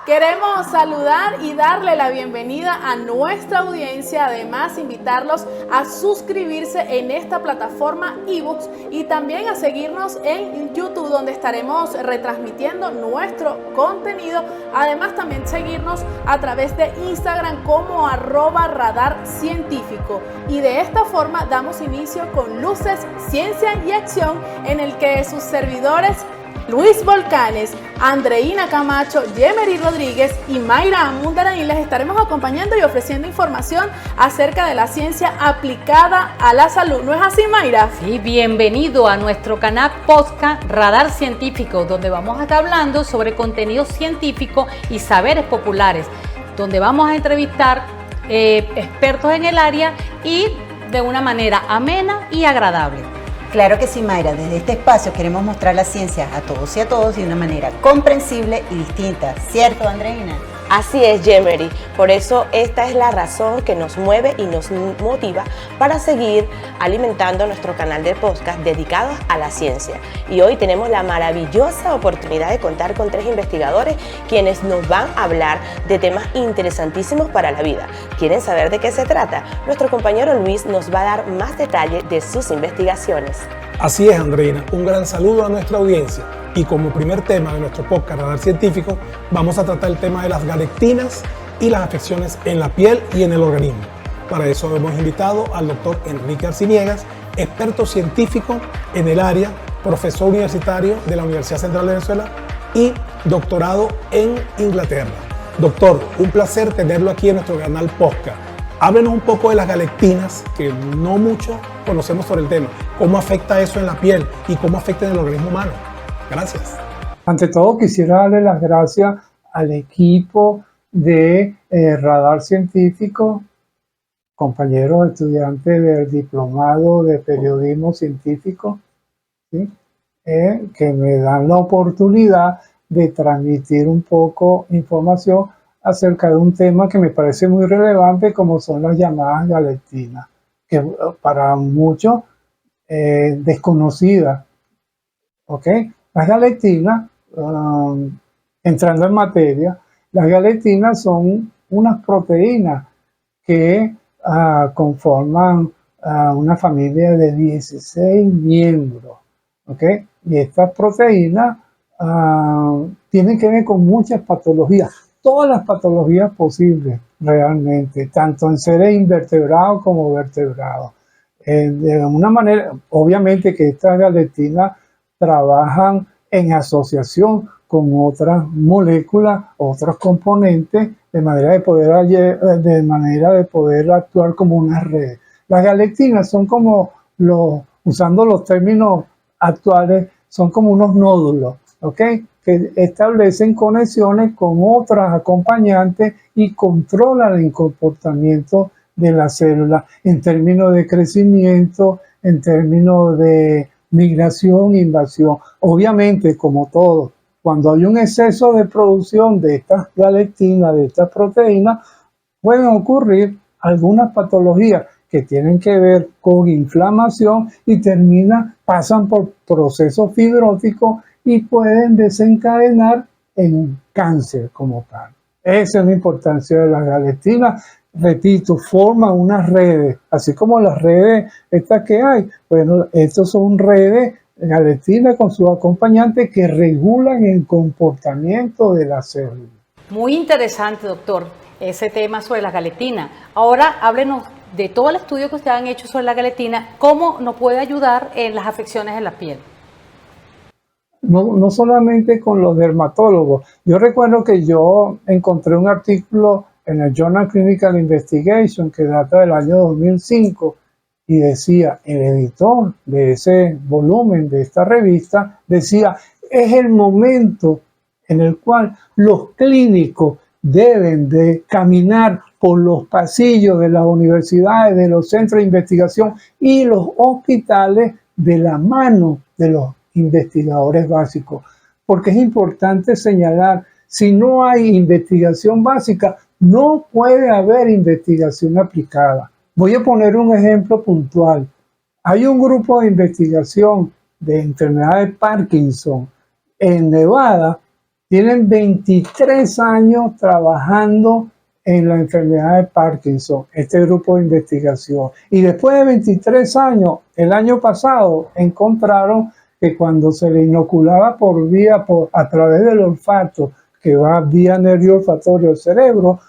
Queremos saludar y darle la bienvenida a nuestra audiencia, además invitarlos a suscribirse en esta plataforma eBooks y también a seguirnos en YouTube, donde estaremos retransmitiendo nuestro contenido. Además también seguirnos a través de Instagram como @radarcientífico. Y de esta forma damos inicio con Luces, Ciencia y Acción, en el que sus servidores Luis Volcanes, Andreina Camacho, Yemery Rodríguez y Mayra Mundarain les estaremos acompañando y ofreciendo información acerca de la ciencia aplicada a la salud. ¿No es así, Mayra? Sí, bienvenido a nuestro canal podcast Radar Científico, donde vamos a estar hablando sobre contenido científico y saberes populares, donde vamos a entrevistar expertos en el área y de una manera amena y agradable. Claro que sí, Mayra. Desde este espacio queremos mostrar la ciencia a todos y a todos de una manera comprensible y distinta. ¿Cierto, Andreina? Así es, Yemery. Por eso esta es la razón que nos mueve y nos motiva para seguir alimentando nuestro canal de podcast dedicado a la ciencia. Y hoy tenemos la maravillosa oportunidad de contar con 3 investigadores quienes nos van a hablar de temas interesantísimos para la vida. ¿Quieren saber de qué se trata? Nuestro compañero Luis nos va a dar más detalles de sus investigaciones. Así es, Andreina. Un gran saludo a nuestra audiencia. Y como primer tema de nuestro podcast Radar Científico, vamos a tratar el tema de las galectinas y las afecciones en la piel y en el organismo. Para eso hemos invitado al doctor Enrique Arciniegas, experto científico en el área, profesor universitario de la Universidad Central de Venezuela y doctorado en Inglaterra. Doctor, un placer tenerlo aquí en nuestro canal podcast. Háblenos un poco de las galectinas, que no mucho conocemos sobre el tema. ¿Cómo afecta eso en la piel y cómo afecta en el organismo humano? Gracias. Ante todo quisiera darle las gracias al equipo de Radar Científico, compañeros estudiantes del diplomado de periodismo científico, ¿sí? Que me dan la oportunidad de transmitir un poco información acerca de un tema que me parece muy relevante, como son las llamadas galectinas, que para muchos desconocidas. ¿Ok? Las galectinas, entrando en materia, las galectinas son unas proteínas que conforman una familia de 16 miembros. ¿Ok? Y estas proteínas tienen que ver con muchas patologías, todas las patologías posibles realmente, tanto en seres invertebrados como vertebrados. De una manera, obviamente que estas galectinas trabajan en asociación con otras moléculas, otros componentes, de manera de poder actuar como una red. Las galectinas son como usando los términos actuales, son como unos nódulos, ¿ok? Que establecen conexiones con otras acompañantes y controlan el comportamiento de la célula en términos de crecimiento, en términos de migración e invasión. Obviamente, como todo, cuando hay un exceso de producción de estas galectinas, de estas proteínas, pueden ocurrir algunas patologías que tienen que ver con inflamación y pasan por procesos fibróticos y pueden desencadenar en cáncer como tal. Esa es la importancia de las galectinas. Repito, forman unas redes, así como las redes estas que hay. Bueno, estas son redes galectinas con sus acompañantes que regulan el comportamiento de la célula. Muy interesante, doctor, ese tema sobre las galectinas. Ahora háblenos de todo el estudio que ustedes han hecho sobre la galectina, cómo nos puede ayudar en las afecciones en la piel. No solamente con los dermatólogos. Yo recuerdo que yo encontré un artículo en el Journal Clinical Investigation que data del año 2005 y decía, el editor de ese volumen de esta revista decía, es el momento en el cual los clínicos deben de caminar por los pasillos de las universidades, de los centros de investigación y los hospitales de la mano de los investigadores básicos. Porque es importante señalar, si no hay investigación básica, no puede haber investigación aplicada. Voy a poner un ejemplo puntual. Hay un grupo de investigación de enfermedad de Parkinson en Nevada tienen 23 años trabajando en la enfermedad de Parkinson, este grupo de investigación. Y después de 23 años, el año pasado, encontraron que cuando se le inoculaba a través del olfato, que va vía nervio olfatorio al cerebro,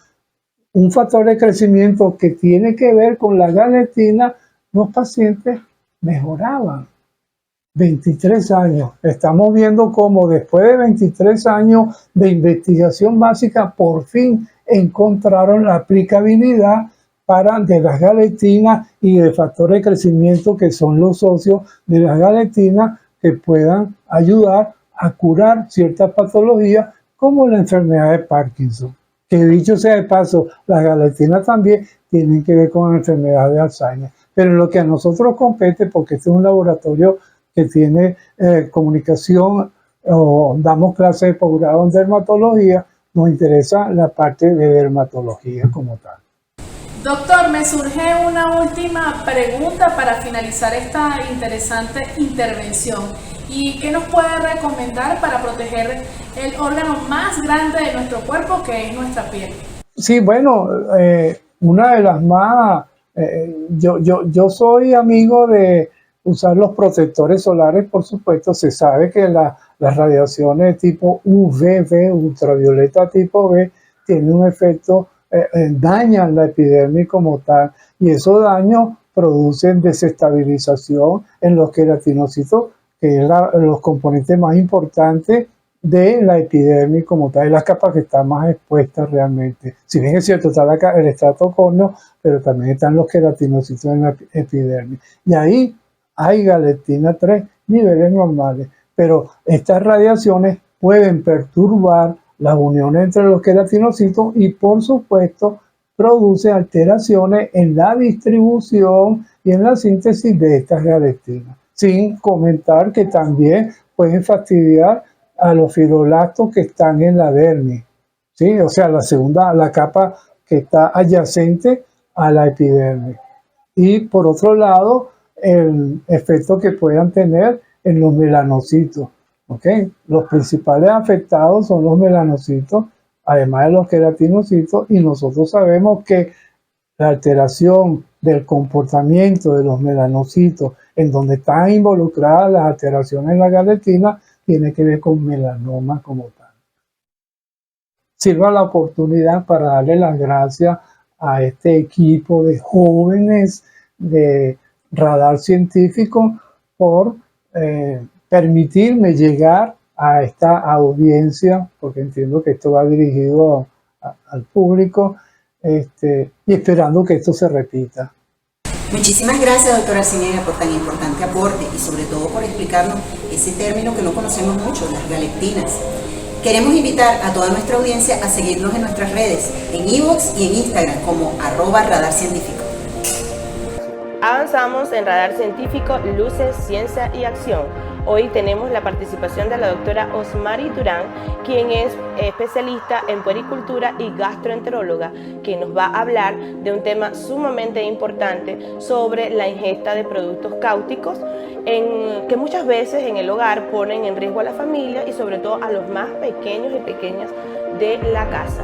un factor de crecimiento que tiene que ver con la galetina, los pacientes mejoraban. 23 años. Estamos viendo cómo después de 23 años de investigación básica, por fin encontraron la aplicabilidad de las galetinas y de factores de crecimiento que son los socios de las galetinas que puedan ayudar a curar ciertas patologías como la enfermedad de Parkinson. Que dicho sea de paso, las galetinas también tienen que ver con la enfermedad de Alzheimer. Pero en lo que a nosotros compete, porque este es un laboratorio que tiene comunicación o damos clases de posgrado en dermatología, nos interesa la parte de dermatología como tal. Doctor, me surge una última pregunta para finalizar esta interesante intervención. ¿Y qué nos puede recomendar para proteger el órgano más grande de nuestro cuerpo, que es nuestra piel? Sí, bueno, una de las más... yo soy amigo de usar los protectores solares, por supuesto. Se sabe que las radiaciones tipo UVB, ultravioleta tipo B, tienen un efecto, dañan la epidermis como tal, y esos daños producen desestabilización en los queratinocitos, que es los componentes más importantes de la epidermis como tal, es la capa que está más expuesta realmente. Si bien es cierto, está el estrato córneo, pero también están los queratinocitos en la epidermis. Y ahí hay galetina 3, niveles normales, pero estas radiaciones pueden perturbar las uniones entre los queratinocitos y, por supuesto, produce alteraciones en la distribución y en la síntesis de estas galetinas. Sin comentar que también pueden fastidiar a los fibroblastos que están en la dermis, ¿sí? O sea, la capa que está adyacente a la epidermis. Y por otro lado, el efecto que puedan tener en los melanocitos, ¿ok? Los principales afectados son los melanocitos, además de los queratinocitos, y nosotros sabemos que la alteración del comportamiento de los melanocitos, en donde están involucradas las alteraciones en la galetina, tiene que ver con melanoma como tal. Sirva la oportunidad para darle las gracias a este equipo de jóvenes de Radar Científico por permitirme llegar a esta audiencia, porque entiendo que esto va dirigido al público, y esperando que esto se repita. Muchísimas gracias, doctora Arciniega, por tan importante aporte y sobre todo por explicarnos ese término que no conocemos mucho, las galetinas. Queremos invitar a toda nuestra audiencia a seguirnos en nuestras redes, en iVoox y en Instagram como @radarcientífico. Avanzamos en Radar Científico, Luces, Ciencia y Acción. Hoy tenemos la participación de la doctora Osmari Durán, quien es especialista en puericultura y gastroenteróloga, quien nos va a hablar de un tema sumamente importante sobre la ingesta de productos cáusticos que muchas veces en el hogar ponen en riesgo a la familia y sobre todo a los más pequeños y pequeñas de la casa.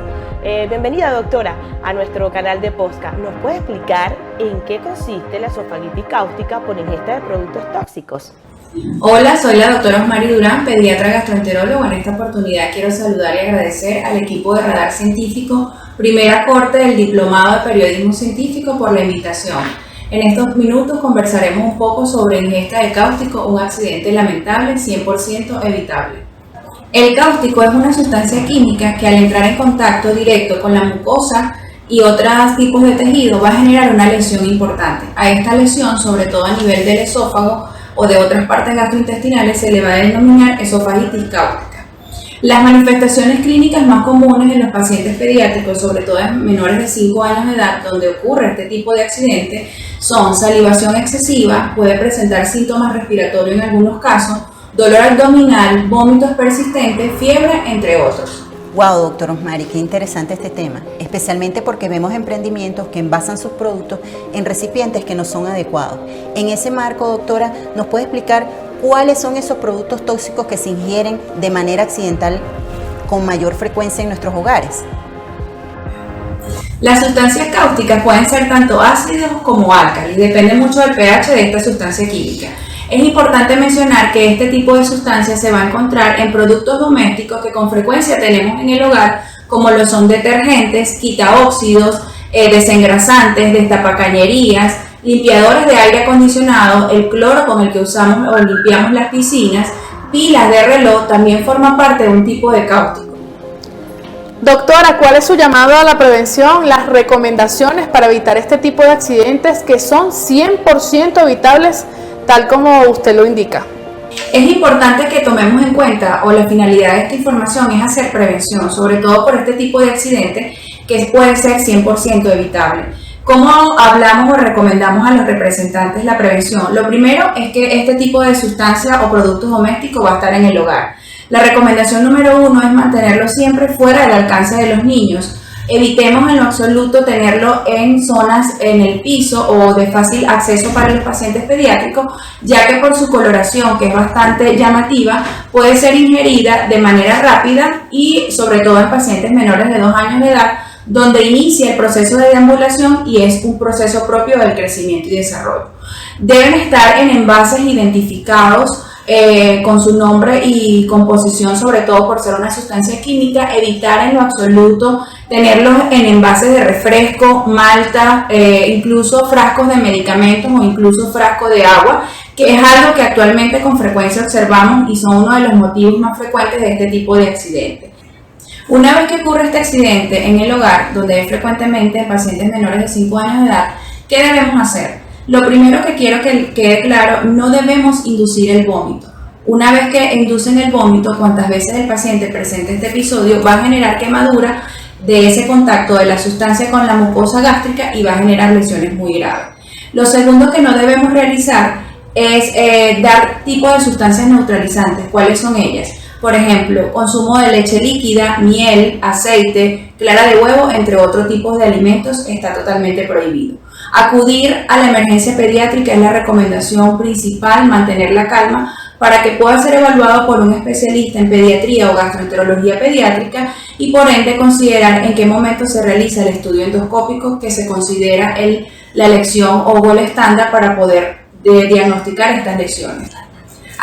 Bienvenida, doctora, a nuestro canal de podcast. ¿Nos puede explicar en qué consiste la esofagitis cáustica por ingesta de productos tóxicos? Hola, soy la doctora Osmari Durán, pediatra gastroenterólogo. En esta oportunidad quiero saludar y agradecer al equipo de Radar Científico, primera corte del Diplomado de Periodismo Científico, por la invitación. En estos minutos conversaremos un poco sobre ingesta de cáustico, un accidente lamentable 100% evitable. El cáustico es una sustancia química que al entrar en contacto directo con la mucosa y otros tipos de tejido va a generar una lesión importante. A esta lesión, sobre todo a nivel del esófago o de otras partes gastrointestinales, se le va a denominar esofagitis cáustica. Las manifestaciones clínicas más comunes en los pacientes pediátricos, sobre todo en menores de 5 años de edad, donde ocurre este tipo de accidente, son salivación excesiva, puede presentar síntomas respiratorios en algunos casos, dolor abdominal, vómitos persistentes, fiebre, entre otros. Wow, doctor Osmari, qué interesante este tema, especialmente porque vemos emprendimientos que envasan sus productos en recipientes que no son adecuados. En ese marco, doctora, ¿nos puede explicar cuáles son esos productos tóxicos que se ingieren de manera accidental con mayor frecuencia en nuestros hogares? Las sustancias cáusticas pueden ser tanto ácidos como álcalis, depende mucho del pH de esta sustancia química. Es importante mencionar que este tipo de sustancias se va a encontrar en productos domésticos que con frecuencia tenemos en el hogar, como lo son detergentes, quitaóxidos, desengrasantes, destapacañerías, limpiadores de aire acondicionado, el cloro con el que usamos o limpiamos las piscinas, pilas de reloj también forman parte de un tipo de cáustico. Doctora, ¿cuál es su llamado a la prevención, las recomendaciones para evitar este tipo de accidentes que son 100% evitables, tal como usted lo indica? Es importante que tomemos en cuenta, o la finalidad de esta información es hacer prevención, sobre todo por este tipo de accidentes que puede ser 100% evitable. ¿Cómo hablamos o recomendamos a los representantes la prevención? Lo primero es que este tipo de sustancia o productos domésticos va a estar en el hogar. La recomendación número 1 es mantenerlo siempre fuera del alcance de los niños. Evitemos en lo absoluto tenerlo en zonas en el piso o de fácil acceso para los pacientes pediátricos, ya que por su coloración, que es bastante llamativa, puede ser ingerida de manera rápida y sobre todo en pacientes menores de 2 años de edad, donde inicia el proceso de deambulación y es un proceso propio del crecimiento y desarrollo. Deben estar en envases identificados con su nombre y composición, sobre todo por ser una sustancia química. Evitar en lo absoluto tenerlos en envases de refresco, malta, incluso frascos de medicamentos o incluso frascos de agua, que es algo que actualmente con frecuencia observamos y son uno de los motivos más frecuentes de este tipo de accidentes. Una vez que ocurre este accidente en el hogar, donde es frecuentemente en pacientes menores de 5 años de edad, ¿qué debemos hacer? Lo primero que quiero que quede claro, no debemos inducir el vómito. Una vez que inducen el vómito, cuantas veces el paciente presente este episodio, va a generar quemadura de ese contacto de la sustancia con la mucosa gástrica y va a generar lesiones muy graves. Lo segundo que no debemos realizar es dar tipo de sustancias neutralizantes. ¿Cuáles son ellas? Por ejemplo, consumo de leche líquida, miel, aceite, clara de huevo, entre otros tipos de alimentos, está totalmente prohibido. Acudir a la emergencia pediátrica es la recomendación principal, mantener la calma para que pueda ser evaluado por un especialista en pediatría o gastroenterología pediátrica y por ende considerar en qué momento se realiza el estudio endoscópico, que se considera la elección o gol estándar para poder diagnosticar estas lesiones.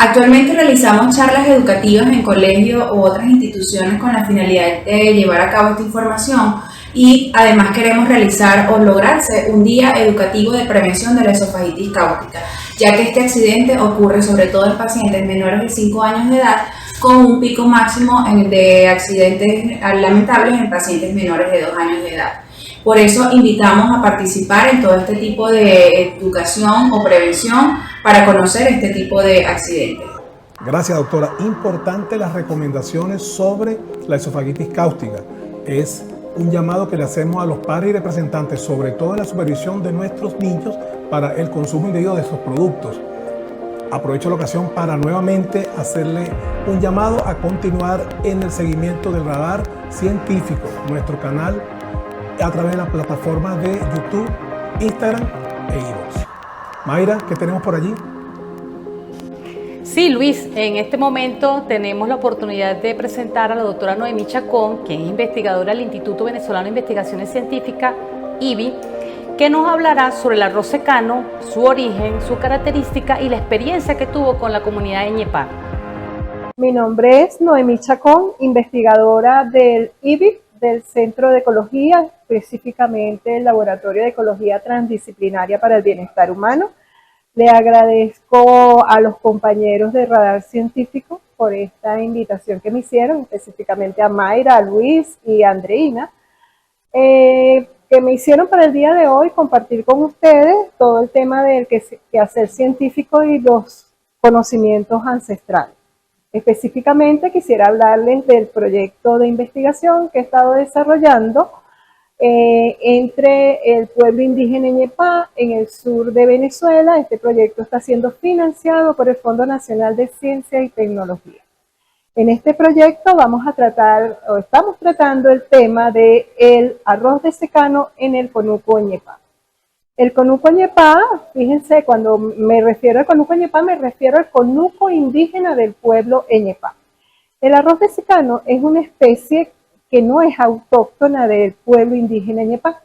Actualmente realizamos charlas educativas en colegios u otras instituciones con la finalidad de llevar a cabo esta información y además queremos realizar o lograrse un día educativo de prevención de la esofagitis cáustica, ya que este accidente ocurre sobre todo en pacientes menores de 5 años de edad, con un pico máximo de accidentes lamentables en pacientes menores de 2 años de edad. Por eso invitamos a participar en todo este tipo de educación o prevención para conocer este tipo de accidentes. Gracias, doctora. Importante las recomendaciones sobre la esofagitis cáustica. Es un llamado que le hacemos a los padres y representantes, sobre todo en la supervisión de nuestros niños, para el consumo indebido de estos productos. Aprovecho la ocasión para nuevamente hacerle un llamado a continuar en el seguimiento del Radar Científico, nuestro canal a través de las plataformas de YouTube, Instagram e iVoox. Mayra, ¿qué tenemos por allí? Sí, Luis, en este momento tenemos la oportunidad de presentar a la doctora Noemí Chacón, quien es investigadora del Instituto Venezolano de Investigaciones Científicas, IBI, que nos hablará sobre el arroz secano, su origen, su característica y la experiencia que tuvo con la comunidad de Ñepá. Mi nombre es Noemí Chacón, investigadora del IBI, del Centro de Ecología, específicamente el Laboratorio de Ecología Transdisciplinaria para el Bienestar Humano. Le agradezco a los compañeros de Radar Científico por esta invitación que me hicieron, específicamente a Mayra, a Luis y a Andreina, que me hicieron para el día de hoy compartir con ustedes todo el tema del quehacer científico y los conocimientos ancestrales. Específicamente quisiera hablarles del proyecto de investigación que he estado desarrollando entre el pueblo indígena Ñepá en el sur de Venezuela. Este proyecto está siendo financiado por el Fondo Nacional de Ciencia y Tecnología. En este proyecto estamos tratando el tema del arroz de secano en el conuco Ñepá. El conuco Ñepá, fíjense, cuando me refiero al conuco Ñepá, me refiero al conuco indígena del pueblo Ñepá. El arroz de secano es una especie que no es autóctona del pueblo indígena ñepá.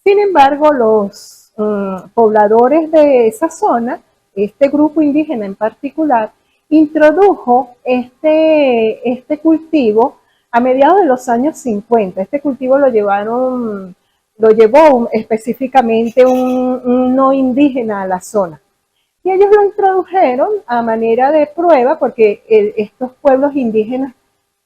Sin embargo, los pobladores de esa zona, este grupo indígena en particular, introdujo este cultivo a mediados de los años 50. Este cultivo lo llevó específicamente un no indígena a la zona. Y ellos lo introdujeron a manera de prueba porque estos pueblos indígenas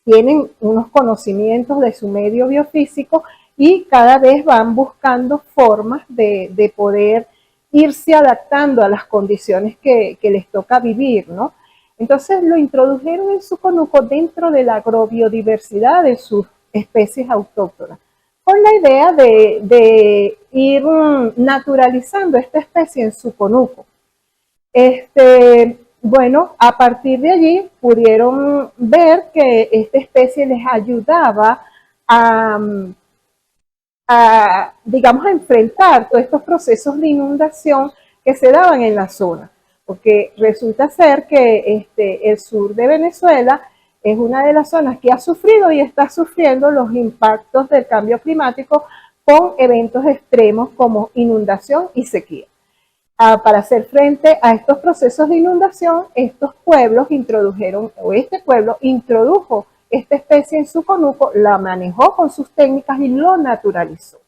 tienen unos conocimientos de su medio biofísico y cada vez van buscando formas de poder irse adaptando a las condiciones que les toca vivir, ¿no? Entonces lo introdujeron en su conuco dentro de la agrobiodiversidad de sus especies autóctonas, con la idea de ir naturalizando esta especie en su conuco. Bueno, a partir de allí pudieron ver que esta especie les ayudaba digamos, a enfrentar todos estos procesos de inundación que se daban en la zona, porque resulta ser que el sur de Venezuela es una de las zonas que ha sufrido y está sufriendo los impactos del cambio climático con eventos extremos como inundación y sequía. Para hacer frente a estos procesos de inundación, estos pueblos introdujeron, o este pueblo introdujo esta especie en su conuco, la manejó con sus técnicas y lo naturalizó.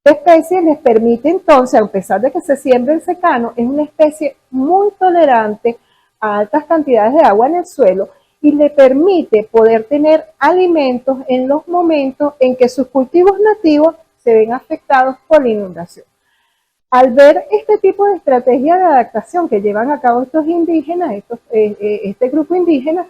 Esta especie les permite entonces, a pesar de que se siembre en secano, es una especie muy tolerante a altas cantidades de agua en el suelo y le permite poder tener alimentos en los momentos en que sus cultivos nativos se ven afectados por la inundación. Al ver este tipo de estrategia de adaptación que llevan a cabo estos indígenas, este grupo indígena,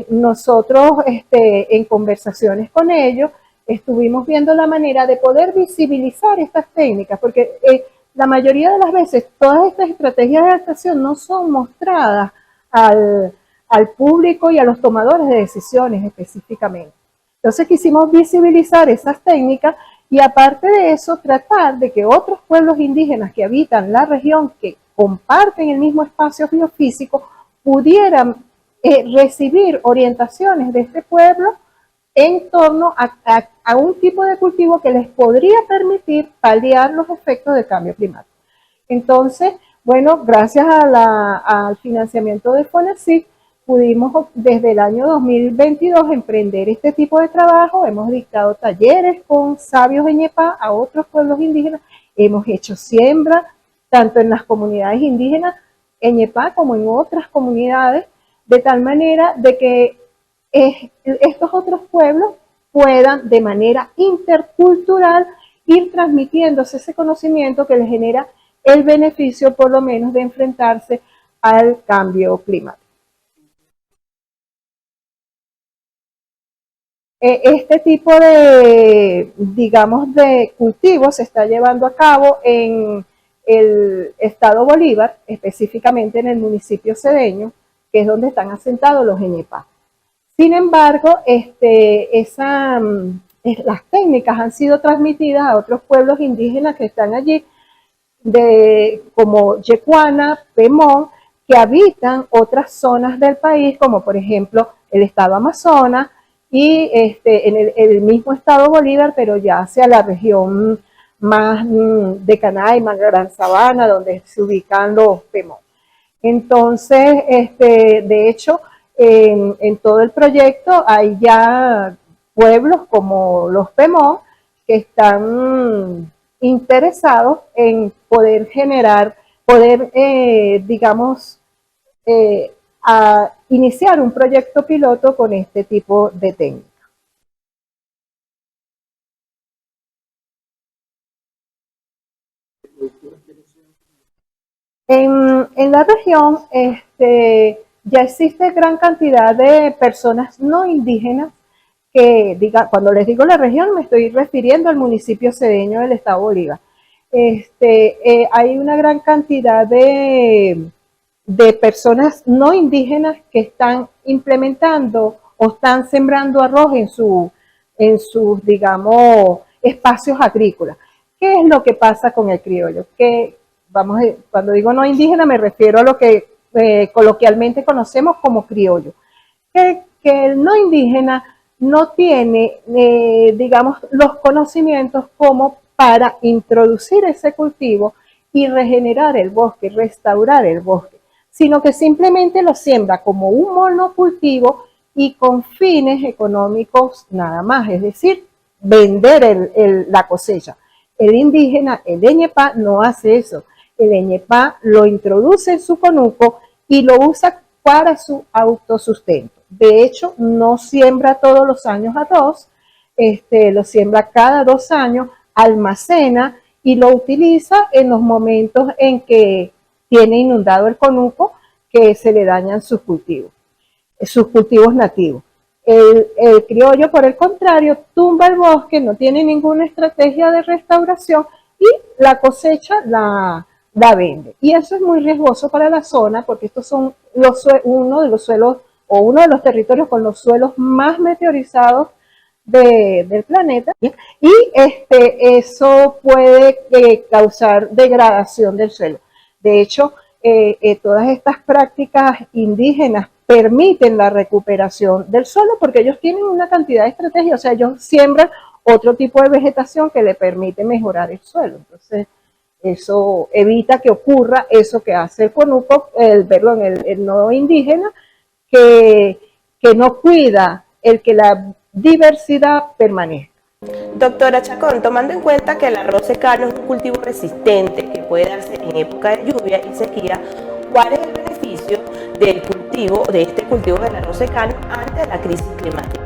nosotros en conversaciones con ellos estuvimos viendo la manera de poder visibilizar estas técnicas, porque la mayoría de las veces todas estas estrategias de adaptación no son mostradas al público y a los tomadores de decisiones específicamente. Entonces quisimos visibilizar esas técnicas y aparte de eso tratar de que otros pueblos indígenas que habitan la región, que comparten el mismo espacio biofísico, pudieran recibir orientaciones de este pueblo en torno a un tipo de cultivo que les podría permitir paliar los efectos del cambio climático. Entonces, bueno, gracias al financiamiento de FONACYT, pudimos desde el año 2022 emprender este tipo de trabajo. Hemos dictado talleres con sabios de ñepá a otros pueblos indígenas. Hemos hecho siembra tanto en las comunidades indígenas en ñepá como en otras comunidades, de tal manera de que estos otros pueblos puedan de manera intercultural ir transmitiéndose ese conocimiento que les genera el beneficio por lo menos de enfrentarse al cambio climático. Este tipo de, digamos, de cultivo se está llevando a cabo en el estado Bolívar, específicamente en el municipio Cedeño, que es donde están asentados los ñepá. Sin embargo, las técnicas han sido transmitidas a otros pueblos indígenas que están allí, como Yecuana, Pemón, que habitan otras zonas del país, como por ejemplo el estado Amazonas, y en el mismo estado Bolívar, pero ya hacia la región más de Canaima, Gran Sabana, donde se ubican los Pemón. Entonces, de hecho, en todo el proyecto hay ya pueblos como los Pemón que están interesados en poder generar, digamos, a iniciar un proyecto piloto con este tipo de técnica. En la región ya existe gran cantidad de personas no indígenas que, cuando les digo la región me estoy refiriendo al municipio Cedeño del estado Bolívar. Hay una gran cantidad de personas no indígenas que están implementando o están sembrando arroz en sus, digamos, espacios agrícolas. ¿Qué es lo que pasa con el criollo? Que, cuando digo no indígena me refiero a lo que coloquialmente conocemos como criollo. Que que el no indígena no tiene, digamos, los conocimientos como para introducir ese cultivo y regenerar el bosque, restaurar el bosque, sino que simplemente lo siembra como un monocultivo y con fines económicos nada más, es decir, vender la cosecha. El indígena, el Eñepá, no hace eso. El Eñepá lo introduce en su conuco y lo usa para su autosustento. De hecho, no siembra todos los años arroz, lo siembra cada 2 años, almacena y lo utiliza en los momentos en que tiene inundado el conuco, que se le dañan sus cultivos nativos. El criollo, por el contrario, tumba el bosque, no tiene ninguna estrategia de restauración y la cosecha la vende. Y eso es muy riesgoso para la zona porque estos son uno de los suelos o uno de los territorios con los suelos más meteorizados del planeta, y eso puede causar degradación del suelo. De hecho, todas estas prácticas indígenas permiten la recuperación del suelo porque ellos tienen una cantidad de estrategias, o sea, ellos siembran otro tipo de vegetación que le permite mejorar el suelo. Entonces, eso evita que ocurra eso que hace el conuco, el no indígena, que no cuida el que la diversidad permanezca. Doctora Chacón, tomando en cuenta que el arroz secano es un cultivo resistente que puede darse en época de lluvia y sequía, ¿cuál es el beneficio de este cultivo del arroz secano ante la crisis climática?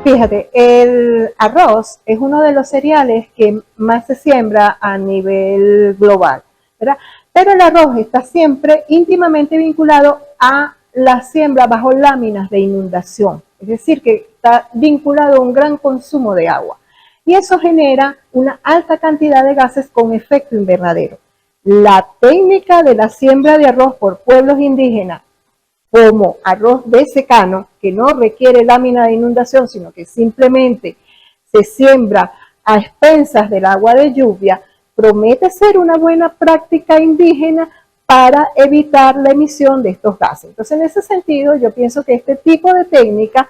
Fíjate, el arroz es uno de los cereales que más se siembra a nivel global, ¿verdad? Pero el arroz está siempre íntimamente vinculado a la siembra bajo láminas de inundación, es decir, que está vinculado a un gran consumo de agua. Y eso genera una alta cantidad de gases con efecto invernadero. La técnica de la siembra de arroz por pueblos indígenas, como arroz de secano, que no requiere lámina de inundación, sino que simplemente se siembra a expensas del agua de lluvia, promete ser una buena práctica indígena para evitar la emisión de estos gases. Entonces, en ese sentido, yo pienso que este tipo de técnica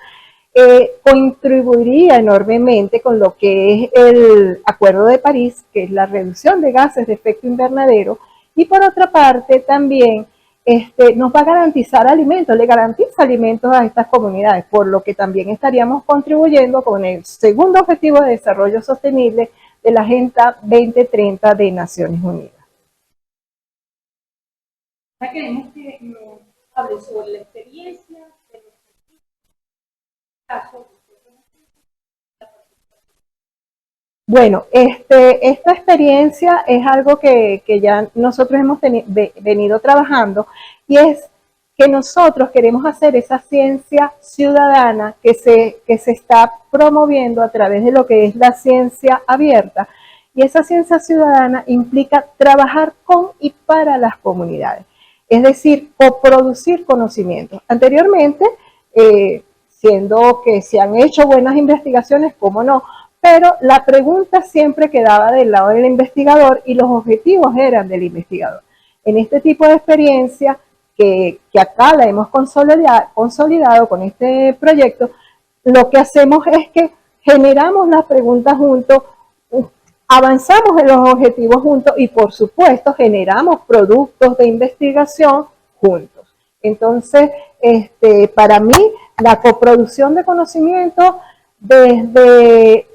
contribuiría enormemente con lo que es el Acuerdo de París, que es la reducción de gases de efecto invernadero, y por otra parte también nos va a garantizar alimentos, le garantiza alimentos a estas comunidades, por lo que también estaríamos contribuyendo con el segundo objetivo de desarrollo sostenible de la Agenda 2030 de Naciones Unidas. Queremos que nos hable sobre la experiencia de los casos. Bueno, esta experiencia es algo que ya nosotros hemos venido trabajando, y es que nosotros queremos hacer esa ciencia ciudadana que se está promoviendo a través de lo que es la ciencia abierta, y esa ciencia ciudadana implica trabajar con y para las comunidades, es decir, coproducir conocimientos. Anteriormente, siendo que se han hecho buenas investigaciones, ¿cómo no?, pero la pregunta siempre quedaba del lado del investigador y los objetivos eran del investigador. En este tipo de experiencia que acá la hemos consolidado con este proyecto, lo que hacemos es que generamos las preguntas juntos, avanzamos en los objetivos juntos y por supuesto generamos productos de investigación juntos. Entonces, para mí, la coproducción de conocimiento desde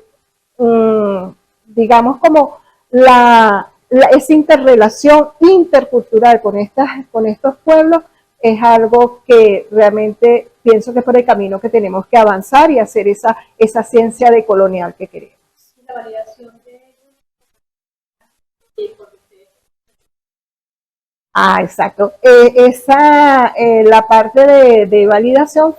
digamos como esa interrelación intercultural con estos pueblos es algo que realmente pienso que es por el camino que tenemos que avanzar y hacer esa ciencia decolonial que queremos. La validación de exacto. La parte de validación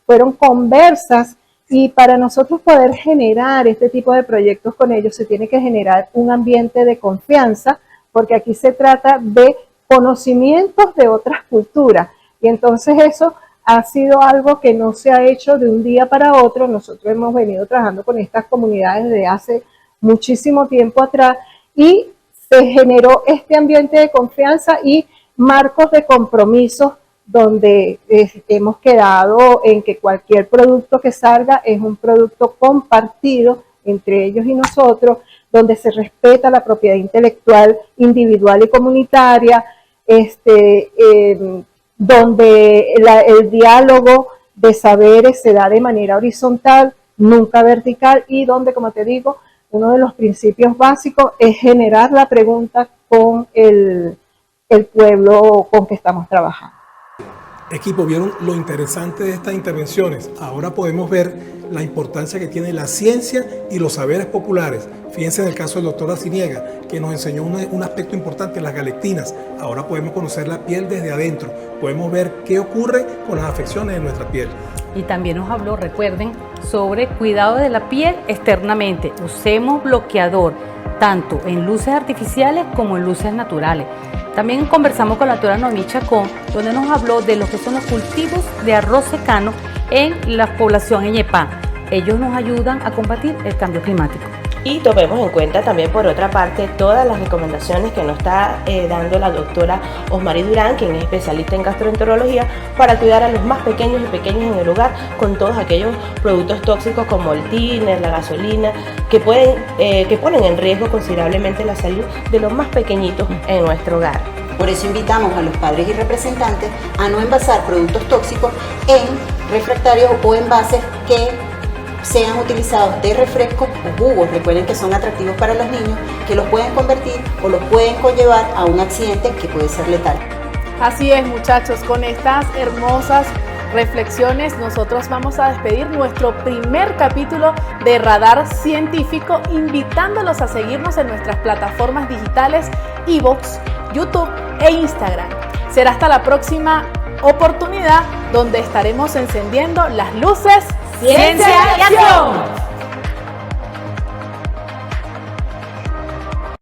fueron conversas. Y para nosotros poder generar este tipo de proyectos con ellos se tiene que generar un ambiente de confianza, porque aquí se trata de conocimientos de otras culturas. Y entonces eso ha sido algo que no se ha hecho de un día para otro. Nosotros hemos venido trabajando con estas comunidades desde hace muchísimo tiempo atrás y se generó este ambiente de confianza y marcos de compromisos donde hemos quedado en que cualquier producto que salga es un producto compartido entre ellos y nosotros, donde se respeta la propiedad intelectual individual y comunitaria, donde el diálogo de saberes se da de manera horizontal, nunca vertical, y donde, como te digo, uno de los principios básicos es generar la pregunta con el pueblo con que estamos trabajando. Equipo, ¿vieron lo interesante de estas intervenciones? Ahora podemos ver la importancia que tiene la ciencia y los saberes populares. Fíjense en el caso del doctor Arciniega, que nos enseñó un aspecto importante, las galectinas. Ahora podemos conocer la piel desde adentro, podemos ver qué ocurre con las afecciones de nuestra piel. Y también nos habló, recuerden, sobre cuidado de la piel externamente. Usemos bloqueador, tanto en luces artificiales como en luces naturales. También conversamos con la doctora Noemí Chacón, donde nos habló de lo que son los cultivos de arroz secano en la población en Ñepá. Ellos nos ayudan a combatir el cambio climático. Y tomemos en cuenta también, por otra parte, todas las recomendaciones que nos está dando la doctora Osmary Durán, quien es especialista en gastroenterología, para cuidar a los más pequeños y pequeños en el hogar con todos aquellos productos tóxicos como el tiner, la gasolina, que ponen en riesgo considerablemente la salud de los más pequeñitos en nuestro hogar. Por eso invitamos a los padres y representantes a no envasar productos tóxicos en refractarios o envases que sean utilizados de refrescos o jugos. Recuerden que son atractivos para los niños, que los pueden convertir o los pueden conllevar a un accidente que puede ser letal. Así es, muchachos, con estas hermosas reflexiones nosotros vamos a despedir nuestro primer capítulo de Radar Científico, invitándolos a seguirnos en nuestras plataformas digitales iVoox, YouTube e Instagram. Será hasta la próxima oportunidad, donde estaremos encendiendo las luces Ciencia y Acción.